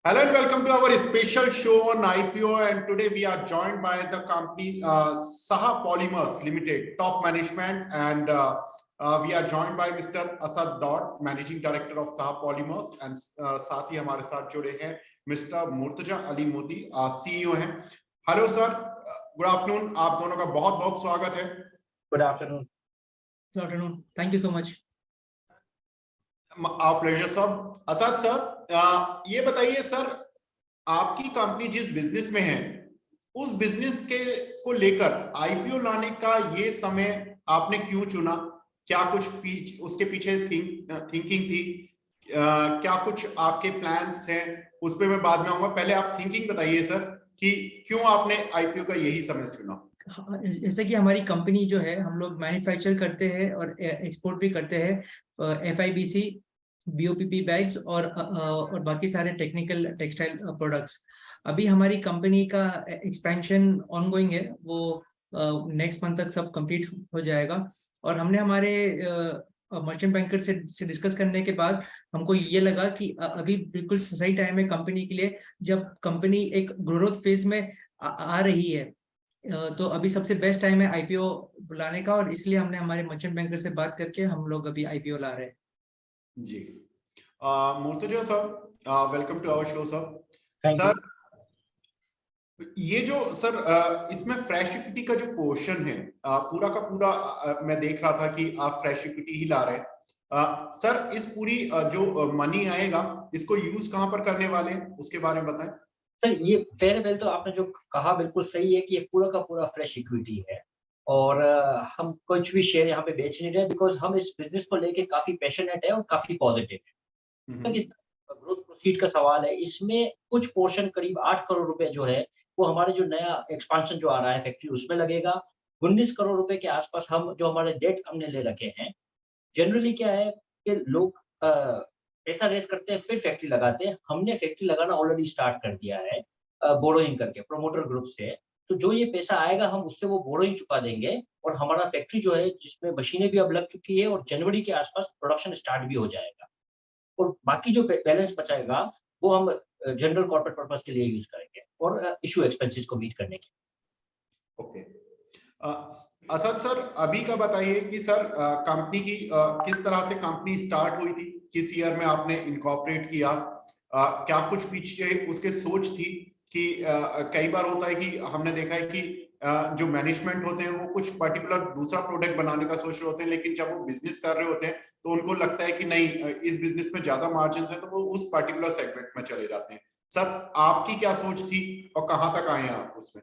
Hello and welcome to our special show on IPO, and today we are joined by the company Saha Polymers Limited top management, and we are joined by Mr. Asad Daud, Managing Director of Saha Polymers, and साथ ही हमारे साथ जुड़े हैं Mr. Murtaza Ali Modi, CEO हैं. Hello sir, good afternoon. आप दोनों का बहुत-बहुत स्वागत है. Good afternoon. Good afternoon. Thank you so much. Our pleasure sir. Asad sir, ये बताइए सर, आपकी कंपनी जिस बिजनेस में है उस बिजनेस के को लेकर आईपीओ लाने का ये समय आपने क्यों चुना? क्या कुछ उसके पीछे थिंकिंग थी? क्या कुछ आपके प्लान्स हैं? उस पे मैं बाद में आऊंगा. पहले आप थिंकिंग बताइए सर कि क्यों आपने आईपीओ का यही समय चुना. जैसे कि हमारी कंपनी जो है, हम लोग मैन्युफैक्चर करते हैं और एक्सपोर्ट भी करते हैं FIBC, BOPP बैग्स और बाकी सारे टेक्निकल टेक्सटाइल प्रोडक्ट्स. अभी हमारी कंपनी का एक्सपेंशन ऑनगोइंग है, वो नेक्स्ट मंथ तक सब कंप्लीट हो जाएगा. और हमने हमारे मर्चेंट बैंकर से डिस्कस करने के बाद हमको ये लगा कि अभी बिल्कुल सही टाइम है कंपनी के लिए, जब कंपनी एक ग्रोथ फेज में आ रही है. तो अभी सबसे बेस्ट टाइम है आईपीओ बुलाने का, और इसलिए हमने हमारे मर्चेंट बैंकर से बात करके हम लोग अभी आईपीओ ला रहे हैं. जी. Murtaza sir, welcome to our show sir. Sir, ये जो सर इसमें फ्रेश इक्विटी का जो पोर्शन है, पूरा का पूरा मैं देख रहा था कि आप फ्रेश इक्विटी ही ला रहे हैं. सर, इस पूरी जो मनी आएगा इसको यूज कहां पर करने वाले हैं, उसके बारे में बताएं. सर, ये पहले तो आपने जो कहा बिल्कुल सही है कि ये पूरा का पूरा फ्रेश इक्विटी है, और हम कुछ भी शेयर यहाँ पे बेच नहीं रहे, बिकॉज हम इस बिजनेस को लेके काफी पैशनेट है और काफी पॉजिटिव है. ग्रोथ प्रोसीड का सवाल है, इसमें कुछ पोर्शन करीब 8 करोड़ रुपए जो है वो हमारे जो नया एक्सपांशन जो आ रहा है फैक्ट्री उसमें लगेगा. 19 करोड़ रुपए के आसपास हम जो हमारे डेट हमने ले रखे हैं. जनरली क्या है कि लोग पैसा रेस करते हैं फिर फैक्ट्री लगाते हैं. हमने फैक्ट्री लगाना ऑलरेडी स्टार्ट कर दिया है बोरोइंग करके प्रोमोटर ग्रुप से. तो जो ये पैसा आएगा हम उससे वो बोरोइंग चुका देंगे, और हमारा फैक्ट्री जो है जिसमें मशीनें भी अब लग चुकी है और जनवरी के आसपास प्रोडक्शन स्टार्ट भी हो जाएगा. और बाकी जो बैलेंस बचाएगा वो हम जनरल कॉर्पोरेट पर्पस के लिए यूज करेंगे और इशू एक्सपेंसेस को मीट करने के. ओके. असद सर, अभी का बताइए कि सर कंपनी की किस तरह से कंपनी स्टार्ट हुई थी, किस ईयर में आपने इनकॉर्पोरेट किया, क्या कुछ पीछे उसके सोच थी कि कई बार होता है कि हमने देखा है कि जो मैनेजमेंट होते हैं वो कुछ पर्टिकुलर दूसरा प्रोडक्ट बनाने का सोच रहे होते हैं, लेकिन जब वो बिजनेस कर रहे होते हैं तो उनको लगता है कि नहीं, इस बिजनेस में ज्यादा मार्जिन है, तो वो उस पर्टिकुलर सेगमेंट में चले जाते हैं. सर, आपकी क्या सोच थी और कहां तक आए आप उसमें?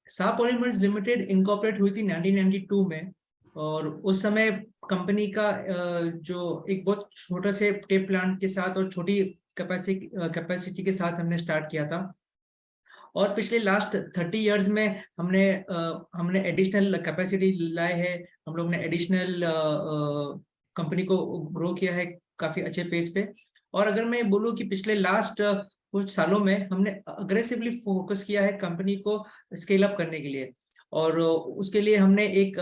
साहा पॉलीमर्स लिमिटेड इनकॉर्पोरेट हुई थी 1992 में, और उस समय कंपनी का जो एक बहुत छोटा से टेप प्लांट के साथ और छोटी कैपेसिटी के साथ हमने स्टार्ट किया था. और पिछले लास्ट 30 इयर्स में हमने एडिशनल कैपेसिटी लाए हैं. हम लोग ने एडिशनल कंपनी को ग्रो किया है काफी अच्छे पेस पे. और अगर मैं बोलूँ कि पिछले लास्ट कुछ सालों में हमने अग्रेसिवली फोकस किया है कंपनी को स्केल अप करने के लिए, और उसके लिए हमने एक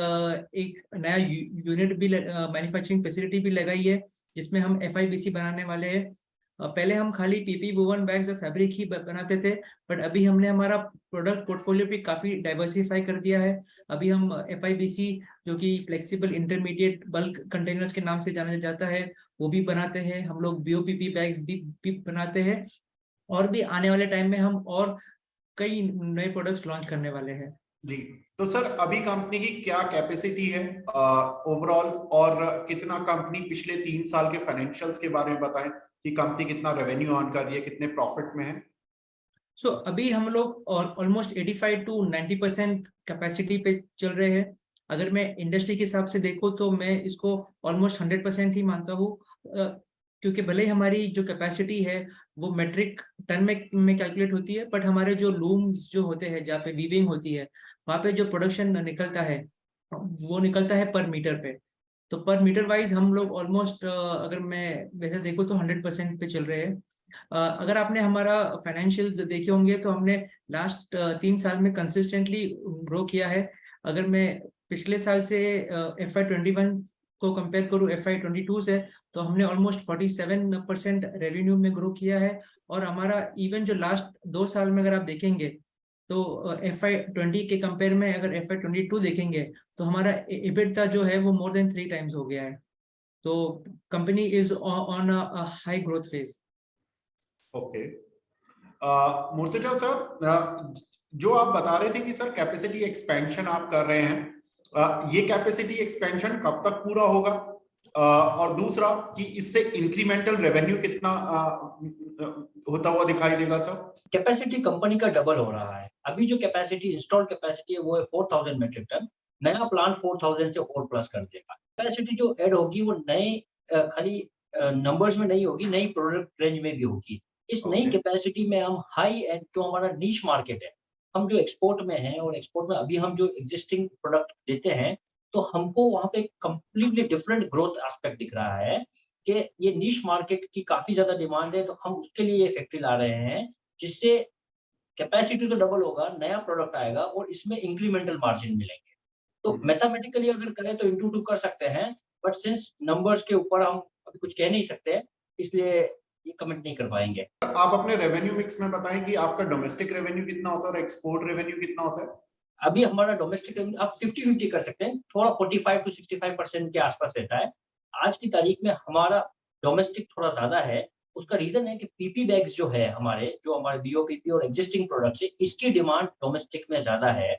नया यूनिट भी मैन्युफैक्चरिंग फैसिलिटी भी लगाई है, जिसमें हम FIBC बनाने वाले हैं. पहले हम खाली PP वोवन बैग्स और फैब्रिक ही बनाते थे, बट अभी हमने हमारा प्रोडक्ट पोर्टफोलियो भी काफी डाइवर्सिफाई कर दिया है. अभी हम FIBC, जो कि फ्लेक्सिबल इंटरमीडिएट बल्क कंटेनर्स के नाम से जाना जाता है, वो भी बनाते हैं. हम लोग BOPP बैग्स भी बनाते हैं, और भी आने वाले टाइम में हम और कई नए प्रोडक्ट्स लॉन्च करने वाले हैं. जी. तो सर, अभी कंपनी की क्या कैपेसिटी है ओवरऑल, और कितना कंपनी पिछले 3 साल के फाइनेंशियल्स के बारे में बताएं कि कंपनी कितना रेवेन्यू अर्न कर रही है, कितने प्रॉफिट में है? सो अभी हम लोग ऑलमोस्ट 85 to 90% कैपेसिटी पे चल रहे हैं. अगर मैं इंडस्ट्री के हिसाब से देखूं तो मैं इसको ऑलमोस्ट 100% ही मानता हूँ, क्योंकि भले ही हमारी जो कैपेसिटी है वो मेट्रिक टन में कैलकुलेट होती है, बट हमारे जो लूम्स जो होते हैं, जहाँ पे वीविंग होती है, वहाँ पे जो प्रोडक्शन निकलता है वो निकलता है पर मीटर पे. तो पर मीटर वाइज हम लोग ऑलमोस्ट, अगर मैं वैसे देखूँ तो 100% पे चल रहे हैं. अगर आपने हमारा फाइनेंशियल्स देखे होंगे तो हमने लास्ट 3 साल में कंसिस्टेंटली ग्रो किया है. अगर मैं पिछले साल से FY21 को कंपेयर करूँ FY22 से, तो हमने ऑलमोस्ट 47% रेवेन्यू में ग्रो किया है। और हमारा इवन जो लास्ट 2 साल में अगर आप देखेंगे तो FY20 के कंपेयर में अगर FY22 देखेंगे तो हमारा EBITDA जो है वो मोर देन 3 टाइम्स हो गया है। तो company is on a high growth phase. Okay, Murtaza sir, जो आप बता रहे थे कि सर कैपेसिटी एक्सपेंशन आप कर रहे हैं, ये कैपेसिटी एक्सपेंशन कब तक पूरा होगा? और दूसरा कि इससे इंक्रीमेंटल रेवेन्यू कितना होता हुआ दिखाई देगा सर? कैपेसिटी कंपनी का डबल हो रहा है। अभी जो कैपेसिटी इंस्टॉल्ड कैपेसिटी है वो है 4000 मेट्रिक टन। नया प्लांट 4000 से और प्लस कर देगा। कैपेसिटी जो ऐड होगी वो नए खाली नंबर्स में नहीं होगी, नई प्रोडक्ट रेंज में भी होगी। इस नई कैपेसिटी में हम हाई एंड जो हमारा नीश मार्केट है, हम जो एक्सपोर्ट में हैं और एक्सपोर्ट में अभी हम जो एक्जिस्टिंग प्रोडक्ट देते हैं, तो हमको वहाँ पे कंप्लीटली डिफरेंट ग्रोथ एस्पेक्ट दिख रहा है कि ये नीश मार्केट की काफ़ी ज़्यादा डिमांड है, तो हम उसके लिए ये फैक्ट्री ला रहे हैं, जिससे कैपेसिटी तो डबल होगा, नया प्रोडक्ट आएगा और इसमें इंक्रीमेंटल मार्जिन मिलेंगे। तो मैथमेटिकली अगर करें तो इंटू 2 कर सकते हैं, बट सिंस नंबर्स के ऊपर हम अभी कुछ कह नहीं सकते, इसलिए ये कमेंट नहीं कर पाएँगे। आप अपने रेवेन्यू मिक्स में बताएं कि आपका डोमेस्टिक रेवेन्यू कितना होता है और एक्सपोर्ट रेवेन्यू कितना होता है? अभी हमारा डोमेस्टिक रेवेन्यू आप 50-50 कर सकते हैं, थोड़ा 45 टू 65% के आसपास रहता है। आज की तारीख में हमारा डोमेस्टिक थोड़ा ज़्यादा है, उसका रीज़न है कि पीपी बैग्स जो है हमारे, जो हमारे बीओपीपी और एक्जिस्टिंग प्रोडक्ट्स है, इसकी डिमांड डोमेस्टिक में ज़्यादा है।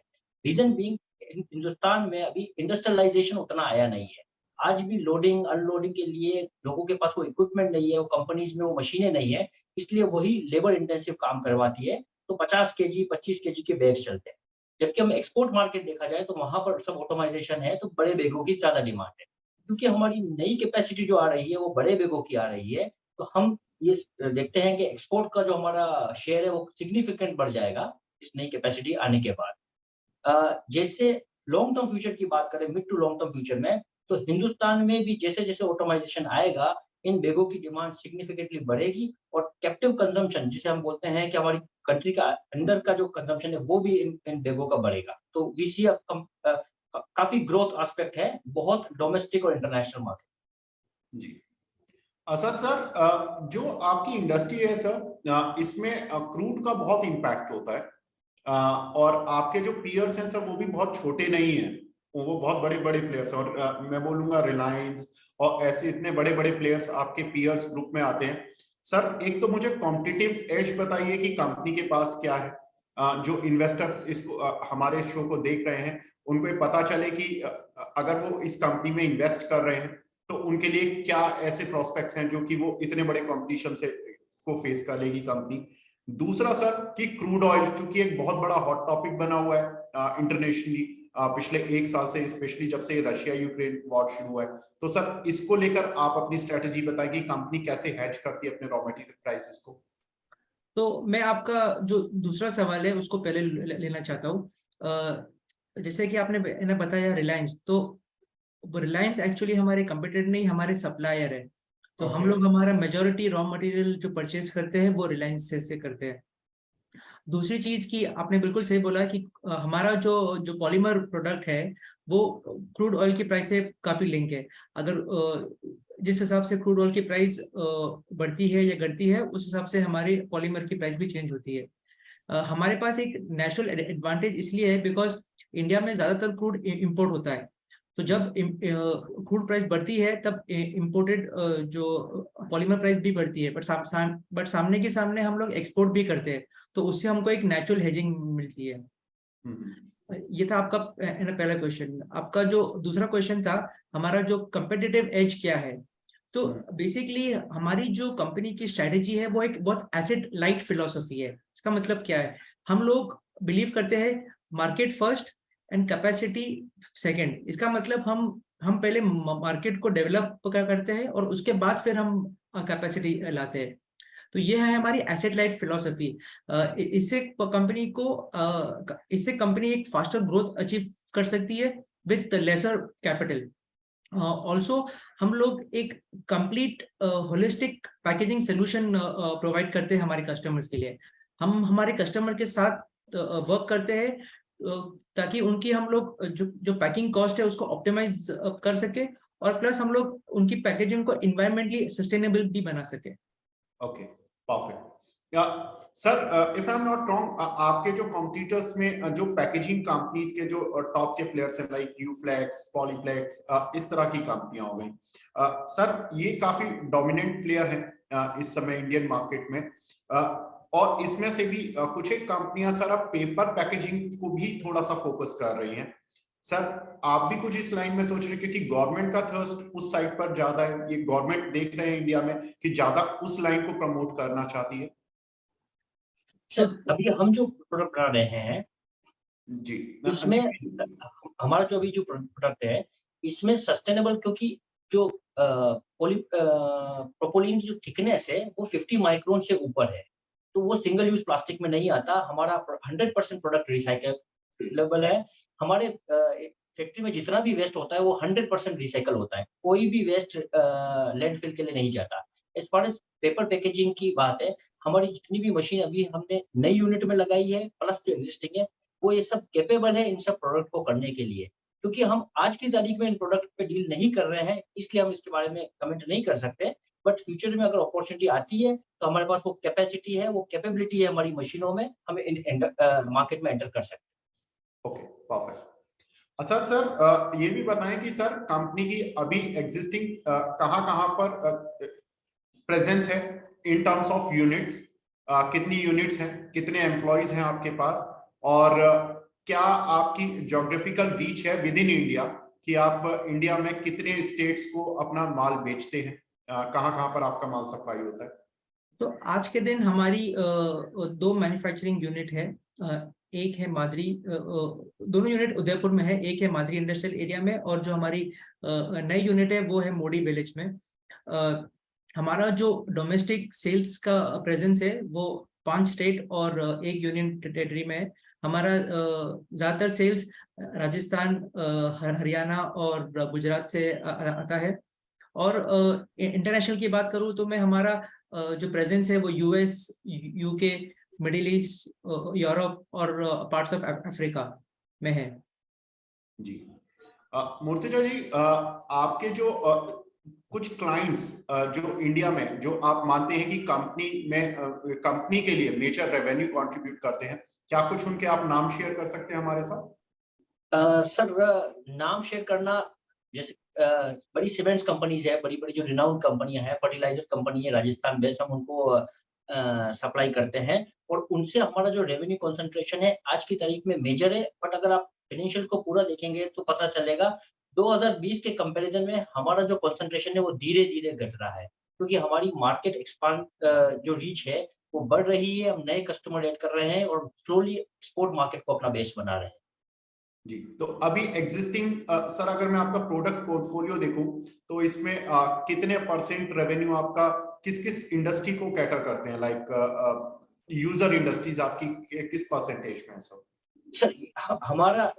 रीज़न बीइंग हिंदुस्तान में अभी इंडस्ट्रियलाइज़ेशन उतना आया नहीं है। आज भी लोडिंग, अनलोडिंग के लिए लोगों के पास वो इक्विपमेंट नहीं है, वो कंपनीज़ में वो मशीनें नहीं है, इसलिए वही लेबर इंटेंसिव काम करवाती है, तो 50 केजी, 25 केजी के बैग्स चलते हैं। जबकि हम एक्सपोर्ट मार्केट देखा जाए तो वहाँ पर सब ऑटोमाइज़ेशन है, तो बड़े बैगों की ज़्यादा डिमांड है। क्योंकि हमारी नई कैपेसिटी जो आ रही है, वो बड़े बैगों की आ रही है, तो हम ये देखते हैं कि एक्सपोर्ट का जो हमारा शेयर है, वो सिग्निफिकेंट बढ़ जाएगा, इस नई कैपेसिटी आने के बाद। जैसे लॉन्ग टर्म फ्यूचर की बात करें, mid to long term future में, तो हिंदुस्तान में भी जैसे-जैसे ऑटोमाइज़ेशन आएगा, इन बैगों की डिमांड सिग्निफिकेंटली बढ़ेगी और कैप्टिव कंजम्पशन जिसे हम बोलते हैं कि हमारी कंट्री का अंदर का जो कंजम्पशन है, वो भी इन बैगों का बढ़ेगा। तो वी सी काफ़ी ग्रोथ एस्पेक्ट है, बहुत डोमेस्टिक और इंटरनेशनल मार्केट। जी। असद सर, जो आपकी इंडस्ट्री है सर, इसमें क्रूड का बहुत इम्पैक्ट होता है, और आपके जो पियर्स हैं सर वो भी बहुत छोटे नहीं हैं, वो बहुत बड़े बड़े प्लेयर्स हैं। और मैं बोलूंगा रिलायंस और ऐसे इतने बड़े बड़े प्लेयर्स आपके पियर्स ग्रुप में आते हैं। सर एक तो मुझे कॉम्पिटिटिव एज बताइए कि कंपनी के पास क्या है, जो इन्वेस्टर इसको हमारे शो को देख रहे हैं उनको ये पता चले कि अगर वो इस कंपनी में इन्वेस्ट कर रहे हैं तो उनके लिए क्या ऐसे प्रोस्पेक्ट्स हैं जो कि वो इतने बड़े कंपटीशन से को फेस कर लेगी कंपनी। दूसरा सर कि क्रूड ऑयल चूंकि एक बहुत बड़ा हॉट टॉपिक बना हुआ है इंटरनेशनली पिछले 1 साल से, स्पेशली जब से रशिया यूक्रेन वॉर शुरू हुआ है, तो सर इसको लेकर आप अपनी स्ट्रेटेजी बताएं कि कंपनी कैसे हेज करती है अपने रॉ मटेरियल प्राइसेस को। तो मैं आपका जो दूसरा सवाल है उसको पहले लेना चाहता हूँ। जैसे कि आपने बताया रिलायंस, तो रिलायंस एक्चुअली हमारे कंपटीटर नहीं, हमारे सप्लायर है। तो हम लोग हमारा मेजॉरिटी रॉ मटेरियल जो परचेज करते हैं वो रिलायंस से करते हैं। दूसरी चीज की आपने बिल्कुल सही बोला कि हमारा जो जो पॉलीमर प्रोडक्ट है वो क्रूड ऑयल की प्राइस से काफी लिंक है। अगर जिस हिसाब से क्रूड ऑयल की प्राइस बढ़ती है या घटती है, उस हिसाब से हमारी पॉलीमर की प्राइस भी चेंज होती है। हमारे पास एक नेशनल एडवांटेज इसलिए है बिकॉज इंडिया में ज्यादातर क्रूड इंपोर्ट होता है। तो जब क्रूड प्राइस बढ़ती है तब इंपोर्टेड जो पॉलीमर प्राइस भी बढ़ती है, बट सामने के सामने हम लोग एक्सपोर्ट भी करते हैं, तो उससे हमको एक नेचुरल हेजिंग मिलती है। ये था आपका पहला क्वेश्चन। आपका जो दूसरा क्वेश्चन था, हमारा जो कंपेटिटिव एज क्या है, तो बेसिकली हमारी जो कंपनी की स्ट्रेटेजी है वो एक बहुत एसेट लाइट फिलॉसफी है। इसका मतलब क्या है, हम लोग बिलीव करते हैं market first and capacity second. इसका मतलब हम पहले मार्केट को डेवलप करते हैं और उसके बाद फिर हम कैपेसिटी लाते हैं। तो ये है हमारी एसेट लाइट फिलॉसफी। इससे कंपनी एक फास्टर ग्रोथ अचीव कर सकती है विद लेसर कैपिटल। ऑल्सो हम लोग एक complete holistic packaging solution provide करते हैं हमारे कस्टमर्स के लिए। हम हमारे कस्टमर के साथ वर्क करते हैं ताकि उनकी हम लोग जो पैकिंग कॉस्ट है उसको ऑप्टिमाइज कर सके और प्लस हम लोग उनकी पैकेजिंग को इन्वायरमेंटली सस्टेनेबल भी बना सके। Okay, perfect. Sir, if I am not wrong, आपके जो कॉम्पिटिटर्स में जो पैकेजिंग कंपनीज के जो टॉप के प्लेयर्स हैं लाइक यूफ्लेक्स, पॉलीप्लेक्स, इस तरह की कंपनियां हो गई, सर ये काफी डोमिनेंट प्लेयर हैं इस समय इंडियन मार्केट में, और इसमें से भी कुछ एक कंपनियां सर अब पेपर पैकेजिंग को भी थोड़ा सा फोकस कर रही हैं। सर आप भी कुछ इस लाइन में सोच रहे हैं, क्योंकि गवर्नमेंट का थ्रस्ट उस साइड पर ज्यादा है, ये गवर्नमेंट देख रहे हैं इंडिया में कि ज्यादा उस लाइन को प्रमोट करना चाहती है? सर अभी हम जो प्रोडक्ट बना रहे हैं जी, इसमें हमारा जो अभी जो प्रोडक्ट है इसमें सस्टेनेबल, क्योंकि जो प्रोपोलिन जो थिकनेस है वो 50 माइक्रोन से ऊपर है, तो वो सिंगल यूज प्लास्टिक में नहीं आता। हमारा 100% प्रोडक्ट रिसाइकलेबल है। हमारे फैक्ट्री में जितना भी वेस्ट होता है वो 100% रिसाइकल होता है, कोई भी वेस्ट लैंडफिल के लिए नहीं जाता। As far as paper packaging की बात है, हमारी जितनी भी मशीन अभी हमने नई यूनिट में लगाई है प्लस जो एग्जिस्टिंग है, वो ये सब कैपेबल है इन सब प्रोडक्ट को करने के लिए। क्योंकि हम आज की तारीख में इन प्रोडक्ट पे डील नहीं कर रहे हैं, इसलिए हम इसके बारे में कमेंट नहीं कर सकते। बट फ्यूचर में अगर अपॉर्चुनिटी आती है तो हमारे पास वो कैपेसिटी है, वो कैपेबिलिटी है हमारी मशीनों में, हमें मार्केट में एंटर कर सकते हैं। Okay, perfect. अच्छा सर, ये भी बताएं कि सर कंपनी की अभी एग्जिस्टिंग कहाँ पर प्रेजेंस है इन टर्म्स ऑफ यूनिट्स, कितनी यूनिट्स हैं, कितने एम्प्लॉइज हैं आपके पास, और क्या आपकी ज्योग्राफिकल रीच है विद इन इंडिया कि आप इंडिया में कितने स्टेट्स को अपना माल बेचते हैं, कहाँ पर आपका माल सप्लाई होता है? तो आज के दिन हमारी 2 मैन्युफैक्चरिंग यूनिट है। एक है मादरी, दोनों यूनिट उदयपुर में है, एक है मादरी इंडस्ट्रियल एरिया में, और जो हमारी नई यूनिट है वो है मोडी विलेज में। हमारा जो डोमेस्टिक सेल्स का प्रेजेंस है वो 5 स्टेट और 1 यूनियन टेरिटरी में है। हमारा ज्यादातर सेल्स राजस्थान, हरियाणा और गुजरात से आता है। और इंटरनेशनल की बात करूँ तो मैं हमारा जो प्रेजेंस है वो US, UK, middle east, Europe और पार्ट्स ऑफ अफ्रीका में है। जी, मूर्तिजा जी, आपके जो कुछ क्लाइंट्स जो इंडिया में जो आप मानते हैं कि कंपनी के लिए मेजर रेवेन्यू कंट्रीब्यूट करते हैं, क्या कुछ उनके आप नाम शेयर कर सकते हैं हमारे साथ? सर नाम शेयर करना, जैसे बड़ी सीमेंट्स कंपनीज है, बड़ी बड़ी जो रिनाउंड कंपनियां हैं, फर्टिलाइजर कंपनी है राजस्थान बेस्ड, हम उनको सप्लाई करते हैं और उनसे हमारा जो रेवेन्यू कंसंट्रेशन है आज की तारीख में मेजर है। बट अगर आप फाइनेंशियल को पूरा देखेंगे तो पता चलेगा 2020 के कंपैरिजन में हमारा जो कंसंट्रेशन है वो धीरे धीरे घट रहा है, क्योंकि हमारी मार्केट एक्सपांड जो रीच है वो बढ़ रही है। हम नए कस्टमर ऐड कर रहे हैं और स्लोली एक्सपोर्ट मार्केट को अपना बेस बना रहे हैं। जी, तो अभी एग्जिस्टिंग सर अगर मैं आपका प्रोडक्ट पोर्टफोलियो देखूं तो इसमें कितने परसेंट रेवेन्यू आपका किस किस इंडस्ट्री को कैटर करते हैं, लाइक यूजर इंडस्ट्रीज आपकी किस परसेंटेज में है सर? सर हमारा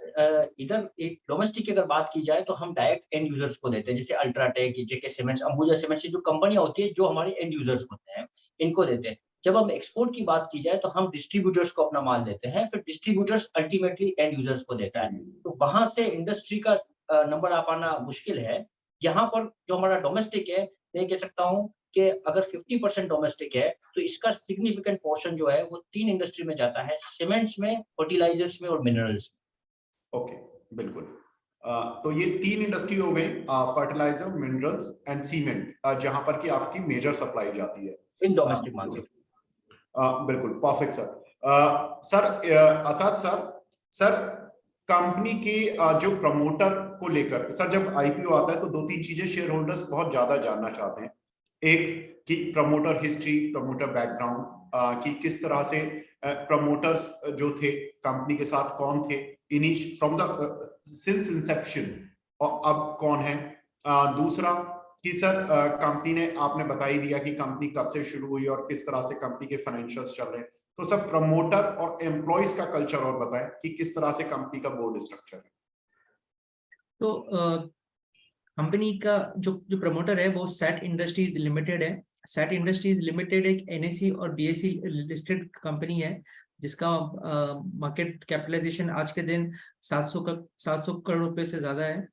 इधर एक डोमेस्टिक की अगर बात की जाए तो हम डायरेक्ट एंड यूजर्स को देते हैं, जैसे अल्ट्राटेक, जेके सीमेंट्स, अंबुजा सीमेंट्स, जो कंपनियां होती है जो हमारे एंड यूजर्स होते हैं इनको देते हैं। जब हम एक्सपोर्ट की बात की जाए तो हम डिस्ट्रीब्यूटर्स को अपना माल देते हैं, फिर डिस्ट्रीब्यूटर्स अल्टीमेटली एंड यूजर्स को देता है। तो वहां से इंडस्ट्री का नंबर आ पाना मुश्किल है। यहाँ पर जो हमारा डोमेस्टिक है, मैं कह सकता हूँ कि अगर 50% डोमेस्टिक है तो इसका सिग्निफिकेंट पोर्शन जो है वो 3 इंडस्ट्री में जाता है, सीमेंट्स में, फर्टिलाइजर्स में और मिनरल्स में। ओके, बिल्कुल। तो ये 3 इंडस्ट्री हो गई, फर्टिलाइजर, मिनरल्स एंड सीमेंट, जहां पर की आपकी मेजर सप्लाई जाती है इन डोमेस्टिक मार्केट। बिल्कुल perfect sir. Sir Asad sir company के जो प्रमोटर को लेकर सर जब आईपीओ आता है तो 2-3 चीजें शेयर होल्डर्स बहुत ज्यादा जानना चाहते हैं। एक कि प्रमोटर हिस्ट्री, प्रमोटर बैकग्राउंड, कि किस तरह से प्रमोटर्स जो थे कंपनी के साथ कौन थे फ्रॉम द सिंस इंसेप्शन, और अब कौन है। दूसरा कि सर कंपनी ने, आपने बता ही दिया कि कंपनी कब से शुरू हुई और किस तरह से कंपनी के फाइनेंशियल्स चल रहे हैं, तो सर प्रमोटर और एम्प्लॉइज का कल्चर और बताएं कि किस तरह से कंपनी का बोर्ड स्ट्रक्चर है। तो कंपनी का जो प्रमोटर है वो सैट इंडस्ट्रीज लिमिटेड है। सैट इंडस्ट्रीज लिमिटेड एक एनएसई और बीएसई लिस्टेड कंपनी है जिसका मार्केट कैपिटलाइजेशन आज के दिन 700 करोड़ रुपए से ज्यादा है।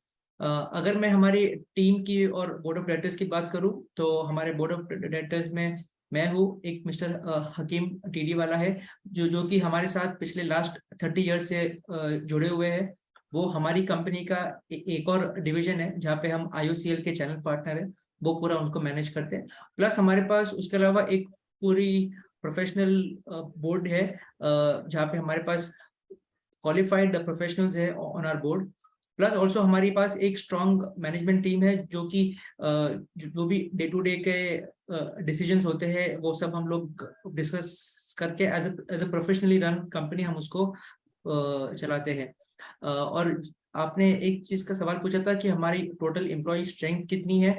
अगर मैं हमारी टीम की और बोर्ड ऑफ डायरेक्टर्स की बात करूं तो हमारे बोर्ड ऑफ डायरेक्टर्स में मैं हूँ, एक मिस्टर हकीम टीडी वाला है जो कि हमारे साथ पिछले लास्ट 30 ईयर्स से जुड़े हुए हैं। वो हमारी कंपनी का एक और डिवीजन है जहाँ पे हम IOCL के चैनल पार्टनर है, वो पूरा उनको मैनेज करते हैं। प्लस हमारे पास उसके अलावा एक पूरी प्रोफेशनल बोर्ड है जहाँ पे हमारे पास क्वालिफाइड प्रोफेशनल्स है on our board. Plus also हमारे पास एक स्ट्रॉन्ग मैनेजमेंट टीम है जो कि जो भी डे टू डे के डिसीजंस होते हैं वो सब हम लोग डिस्कस करके as a professionally run company हम उसको चलाते हैं। और आपने एक चीज का सवाल पूछा था कि हमारी टोटल एम्प्लॉय स्ट्रेंथ कितनी है।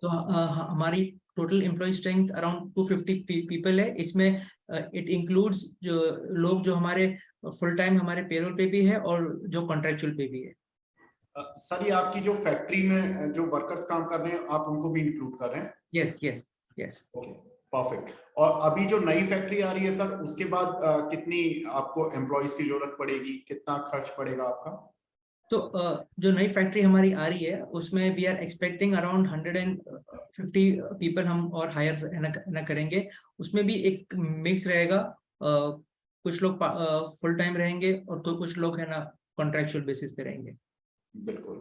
तो हमारी total employ strength around 250 people है। इसमें इट इंक्लूड्स जो लोग जो हमारे फुल टाइम हमारे पेरोल पे भी है और जो कॉन्ट्रेक्चुअल पे भी है। सर ये आपकी जो फैक्ट्री में जो वर्कर्स काम कर रहे हैं आप उनको भी इंक्लूड कर रहे हैं? Yes yes yes. Okay, perfect. और अभी जो नई फैक्ट्री आ रही है सर उसके बाद कितनी आपको एम्प्लॉइज की जरूरत पड़ेगी, कितना खर्च पड़ेगा आपका? तो जो नई फैक्ट्री हमारी आ रही है उसमें we are expecting around 150 people हम और हायर ना करेंगे। उसमें भी एक मिक्स रहेगा, कुछ लोग फुल टाइम रहेंगे और तो कुछ लोग है ना कॉन्ट्रेक्चुअल बेसिस पे रहेंगे। बिल्कुल।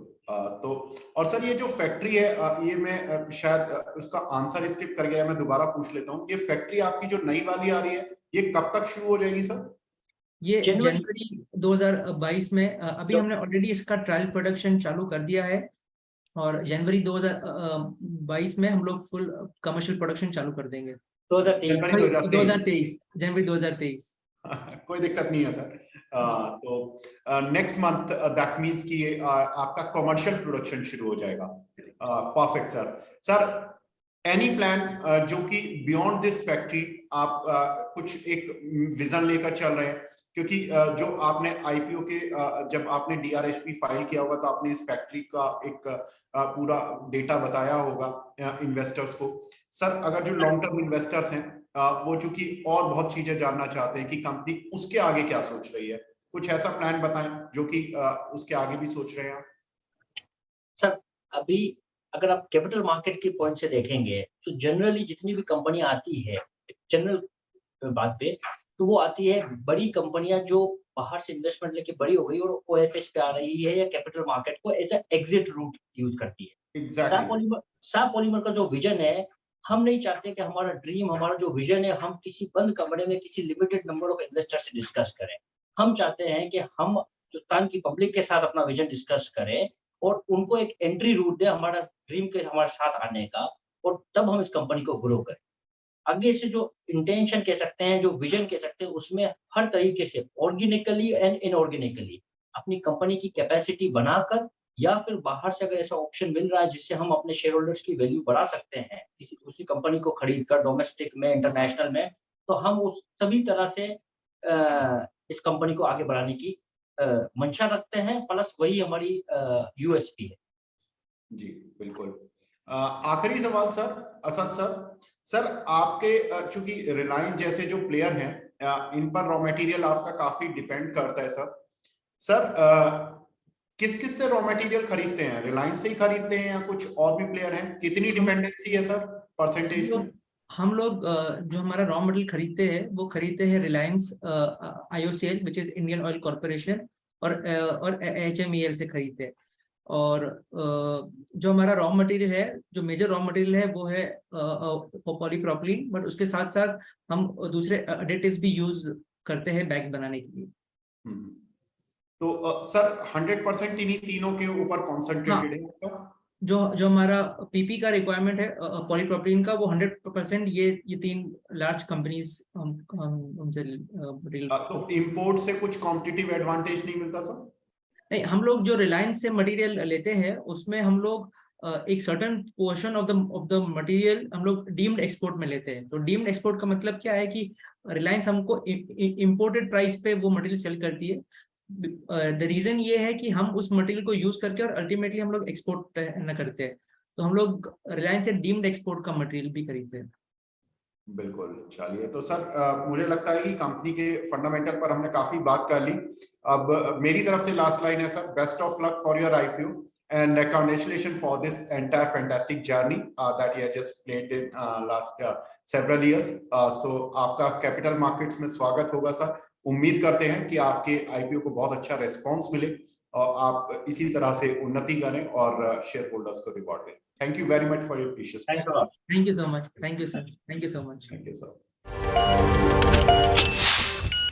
तो और सर ये जो फैक्ट्री है ये मैं शायद उसका आंसर स्किप कर गया, मैं दोबारा पूछ लेता हूँ। ये फैक्ट्री आपकी जो नई वाली आ रही है ये कब तक शुरू हो जाएगी सर? ये जनवरी 2022 में अभी हमने ऑलरेडी इसका ट्रायल प्रोडक्शन चालू कर दिया है और जनवरी 2022 में हम लोग फुल कमर्शियल प्रोडक्शन चालू कर देंगे। 2023 जनवरी 2023। कोई दिक्कत नहीं है सर। तो नेक्स्ट मंथ दैट मींस कि आपका कमर्शियल प्रोडक्शन शुरू हो जाएगा। Perfect sir. Sir any plan जो कि बियॉन्ड दिस फैक्ट्री आप कुछ एक विजन लेकर चल रहे हैं? क्योंकि जो आपने आईपीओ के जब आपने डीआरएचपी फाइल किया होगा तो आपने इस फैक्ट्री का एक पूरा डेटा बताया होगा इन्वेस्टर्स को। सर अगर जो लॉन्ग टर्म इन्वेस्टर्स हैं वो चूंकि और बहुत चीजें जानना चाहते हैं कि कंपनी उसके आगे क्या सोच रही है, कुछ ऐसा प्लान बताएं जो कि उसके आगे भी सोच रहे हैं। सर अभी अगर आप कैपिटल मार्केट के पॉइंट से देखेंगे तो जनरली जितनी भी कंपनियां आती है जनरल बात पे, तो वो आती है बड़ी कंपनियां जो बाहर से इन्वेस्टमेंट लेके बड़ी हो गई और ओएफएस पे आ रही है या कैपिटल मार्केट को as a exit route use करती है। एग्जैक्टली। साफ पॉलीमर का जो विजन है, हम नहीं चाहते कि हमारा ड्रीम, हमारा जो विजन है हम किसी बंद कमरे में किसी लिमिटेड नंबर ऑफ इन्वेस्टर से डिस्कस करें। हम चाहते हैं कि हम हिंदुस्तान की पब्लिक के साथ अपना विजन डिस्कस करें और उनको एक एंट्री रूट दे हमारा ड्रीम के हमारे साथ आने का, और तब हम इस कंपनी को ग्रो करें। आगे से जो इंटेंशन कह सकते हैं, जो विजन कह सकते हैं, उसमें हर तरीके से ऑर्गेनिकली एंड इनऑर्गेनिकली अपनी कंपनी की कैपेसिटी बनाकर या फिर बाहर से अगर ऐसा ऑप्शन मिल रहा है जिससे हम अपने शेयर होल्डर्स की वैल्यू बढ़ा सकते हैं किसी दूसरी कंपनी को खरीदकर, डोमेस्टिक में, इंटरनेशनल में, तो हम उस सभी तरह से इस कंपनी को आगे बढ़ाने की मंशा रखते हैं। प्लस वही हमारी यूएसपी है। जी बिल्कुल। आखिरी सवाल सर, असद सर। सर आपके चूंकि रिलायंस जैसे जो प्लेयर हैं इन पर रॉ मटेरियल आपका काफी डिपेंड करता है सर। सर किस किस से रॉ मटेरियल खरीदते हैं? रिलायंस से ही खरीदते हैं या कुछ और भी प्लेयर हैं? कितनी डिपेंडेंसी है सर परसेंटेज में? हम लोग जो हमारा रॉ मटेरियल खरीदते हैं वो खरीदते हैं Reliance, IOCL which is Indian oil corporation, और HMEL से खरीदते हैं। और जो हमारा रॉ मटेरियल है, जो मेजर रॉ मटेरियल है वो है पॉलीप्रोपिलीन, बट उसके साथ साथ हम दूसरे एडिटिव्स भी यूज करते हैं बैग्स बनाने के लिए। तो सर 100% इन्हीं तीनों के ऊपर कॉन्सेंट्रेटेड है सर? जो हमारा पीपी का रिक्वायरमेंट है पॉलीप्रोपिलीन का, वो 100% ये तीन लार्ज कंपनीज उनसे तो इंपोर्ट से कुछ कॉम्पिटिटिव एडवांटेज नहीं मिलता सर? नहीं, हम लोग जो रिलायंस से मटेरियल लेते हैं उसमें हम लोग एक certain portion of the material हम लोग डीम्ड एक्सपोर्ट में लेते हैं। तो डीम्ड एक्सपोर्ट का मतलब क्या है कि रिलायंस हमको इंपोर्टेड प्राइस पे वो मटेरियल सेल करती है। द रीजन ये है कि हम उस मटेरियल को यूज करके और अल्टीमेटली हम लोग एक्सपोर्ट न करते हैं, तो हम लोग रिलायंस से डीम्ड एक्सपोर्ट का मटेरियल भी खरीदते हैं। बिल्कुल। चलिए तो सर मुझे लगता है कि कंपनी के फंडामेंटल पर हमने काफी बात कर ली। अब मेरी तरफ से लास्ट लाइन है sir, best of luck for your IPO and congratulations for this entire fantastic journey that you have just played in last several years. So आपका कैपिटल मार्केट्स में स्वागत होगा सर। उम्मीद करते हैं कि आपके आईपीओ को बहुत अच्छा रेस्पॉन्स मिले और आप इसी तरह से उन्नति करें और शेयर होल्डर्स को रिवॉर्ड दें। Thank you very much for your precious time. Thank you so much. Thank you, sir. Thank you so much. Thank you sir.